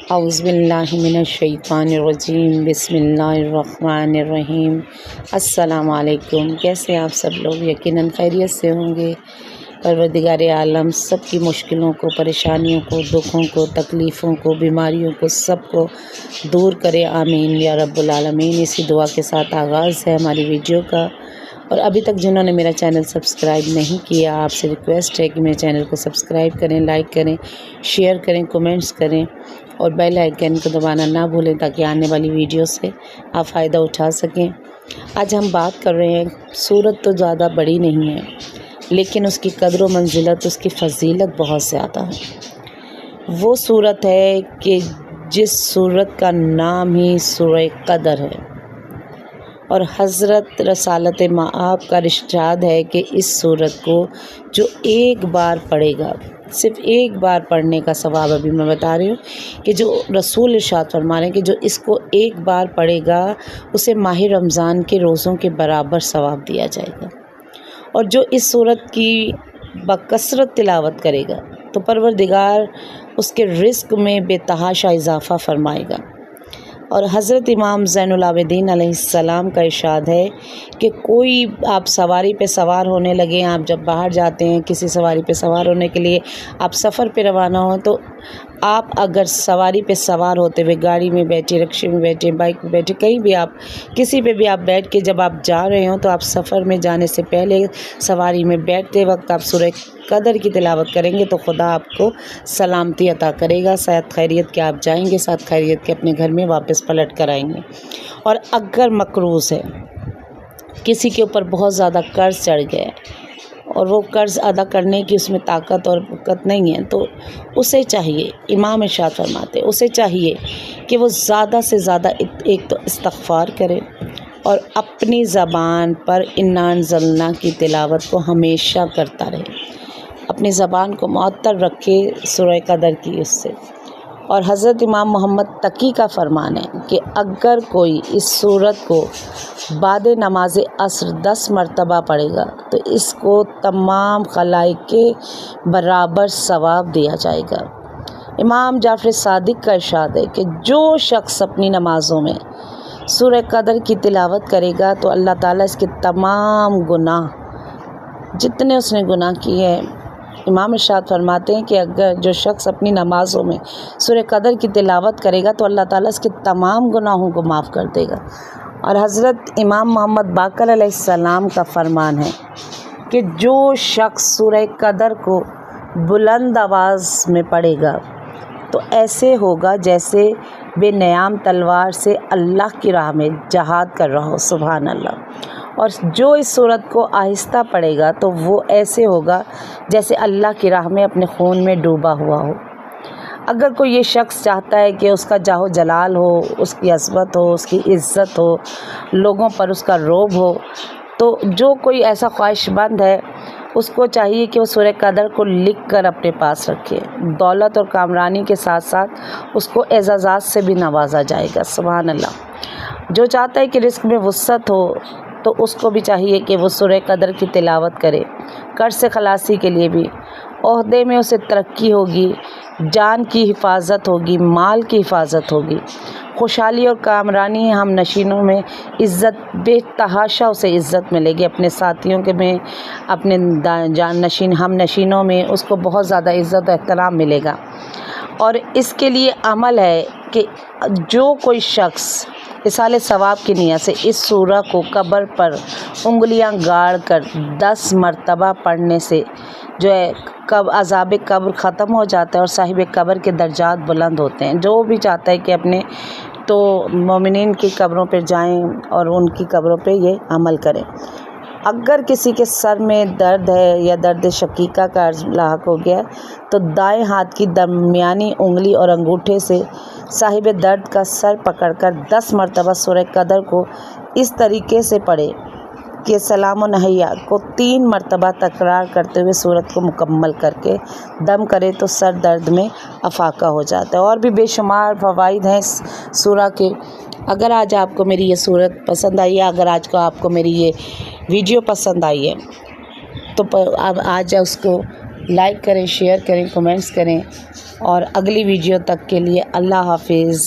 औज़ुबिल्लाहिमिनश्शैतानिर्रजीम बिस्मिल्लाहिर्रहमानिर्रहीम। अस्सलाम वालेकुम। कैसे आप सब लोग? यकीनन खैरियत से होंगे। परवरदिगार आलम सब की मुश्किलों को, परेशानियों को, दुखों को, तकलीफ़ों को, बीमारियों को सबको दूर करे, आमीन या रब्बुल आलमीन। इसी दुआ के साथ आगाज़ है हमारी वीडियो का। और अभी तक जिन्होंने मेरा चैनल सब्सक्राइब नहीं किया, आपसे रिक्वेस्ट है कि मेरे चैनल को सब्सक्राइब करें, लाइक करें, शेयर करें, कमेंट्स करें और बेल आइकन को दबाना ना भूलें ताकि आने वाली वीडियो से आप फ़ायदा उठा सकें। आज हम बात कर रहे हैं, सूरत तो ज़्यादा बड़ी नहीं है लेकिन उसकी कदर व मंजिलत, उसकी फ़जीलत बहुत ज़्यादा है। वो सूरत है कि जिस सूरत का नाम ही सूरह कदर है और हज़रत रसालत माआब का इरशाद है कि इस सूरत को जो एक बार पढ़ेगा, सिर्फ़ एक बार पढ़ने का सवाब, अभी मैं बता रही हूँ कि जो रसूल इरशाद फरमा रहे हैं कि जो इसको एक बार पढ़ेगा उसे माह रमज़ान के रोज़ों के बराबर सवाब दिया जाएगा। और जो इस सूरत की बकसरत तिलावत करेगा तो परवरदिगार उसके रिज़्क़ में बेतहाशा इजाफ़ा फरमाएगा। और हज़रत इमाम ज़ैनुल आबिदीन अलैहिस्सलाम का इरशाद है कि कोई आप सवारी पे सवार होने लगे, आप जब बाहर जाते हैं किसी सवारी पे सवार होने के लिए, आप सफ़र पे रवाना हो, तो आप अगर सवारी पे सवार होते हुए गाड़ी में बैठे, रिक्शे में बैठे, बाइक में बैठे, कहीं भी आप किसी पे भी आप बैठ के जब आप जा रहे हो तो आप सफ़र में जाने से पहले सवारी में बैठते वक्त आप सूरह कदर की तिलावत करेंगे तो खुदा आपको सलामती अता करेगा। साथ खैरियत के आप जाएंगे, साथ खैरियत के अपने घर में वापस पलट कर आएंगे। और अगर मकरूज़ है, किसी के ऊपर बहुत ज़्यादा कर्ज़ चढ़ गया और वो कर्ज़ अदा करने की उसमें ताकत और वक़्त नहीं है तो उसे चाहिए, इमाम इरशाद फरमाते, उसे चाहिए कि वो ज़्यादा से ज़्यादा एक तो इस्तिग़फ़ार करे और अपनी ज़बान पर इन्ना अंज़लना की तिलावत को हमेशा करता रहे, अपनी ज़बान को मुअत्तर रखे सूरह कदर की उससे। और हज़रत इमाम मोहम्मद तकी का फरमान है कि अगर कोई इस सूरत को बाद नमाज असर 10 मरतबा पढ़ेगा तो इसको तमाम खलाइक के बराबर सवाब दिया जाएगा। इमाम जाफ़र सादिक का इरशाद है कि जो शख्स अपनी नमाज़ों में सूरह कदर की तिलावत करेगा तो अल्लाह ताला इसके तमाम गुनाह, जितने उसने गुनाह किए हैं, इमाम इरशाद फरमाते हैं कि अगर जो शख्स अपनी नमाज़ों में सूरह कदर की तिलावत करेगा तो अल्लाह ताला इसके तमाम गुनाहों को माफ़ कर देगा। और हज़रत इमाम मोहम्मद बाकर अलैहिस्सलाम का फरमान है कि जो शख्स सूरह कदर को बुलंद आवाज़ में पढ़ेगा तो ऐसे होगा जैसे बेनयाम तलवार से अल्लाह की राह में जहाद कर रहा हो, सुभान अल्लाह। और जो इस सूरत को आहिस्ता पढ़ेगा तो वो ऐसे होगा जैसे अल्लाह की राह में अपने खून में डूबा हुआ हो। अगर कोई ये शख्स चाहता है कि उसका जाहो जलाल हो, उसकी अज़मत हो, उसकी इज़्ज़त हो, लोगों पर उसका रोब हो, तो जो कोई ऐसा ख्वाहिशमंद है उसको चाहिए कि वो सूरह कदर को लिख कर अपने पास रखे। दौलत और कामरानी के साथ साथ उसको एज़ाज़ात से भी नवाजा जाएगा, सुभान अल्लाह। जो चाहता है कि रिज़्क़ में वुसअत हो तो उसको भी चाहिए कि वो सूरह कदर की तिलावत करे। कर्ज़ से खलासी के लिए भी, ओहदे में उसे तरक्की होगी, जान की हिफाजत होगी, माल की हिफाजत होगी, खुशहाली और कामरानी हम नशीनों में इज़्ज़त, बेतहाशा उसे इज़्ज़त मिलेगी, अपने साथियों के में, अपने जान नशीन हम नशीनों में उसको बहुत ज़्यादा इज़्ज़त और एहतराम मिलेगा। और इसके लिए अमल है कि जो कोई शख्स इसाले सवाब की नियत से इस सूरह को कब्र पर उंगलियां गाड़ कर 10 मरतबा पढ़ने से जो है कब अज़ाब कब्र ख़त्म हो जाता है और साहिब कब्र के दर्जात बुलंद होते हैं। जो भी चाहता है कि अपने तो मोमिनीन की कब्रों पर जाएं और उनकी कब्रों पे ये अमल करें। अगर किसी के सर में दर्द है या दर्द शकीका का अर्ज़ लाहक हो गया तो दाएं हाथ की दरमियानी उंगली और अंगूठे से साहिब दर्द का सर पकड़कर 10 मरतबा सूरह कदर को इस तरीके से पढ़े कि सलाम व नहैया को 3 मरतबा तकरार करते हुए सूरत को मुकम्मल करके दम करे तो सर दर्द में अफाका हो जाता है। और भी बेशुमार फ़वाइद हैं इस सूरह के। अगर आज आपको मेरी ये सूरत पसंद आई है, अगर आज को आपको मेरी ये वीडियो पसंद आई है तो आप आज उसको लाइक करें, शेयर करें, कमेंट्स करें और अगली वीडियो तक के लिए अल्लाह हाफिज़।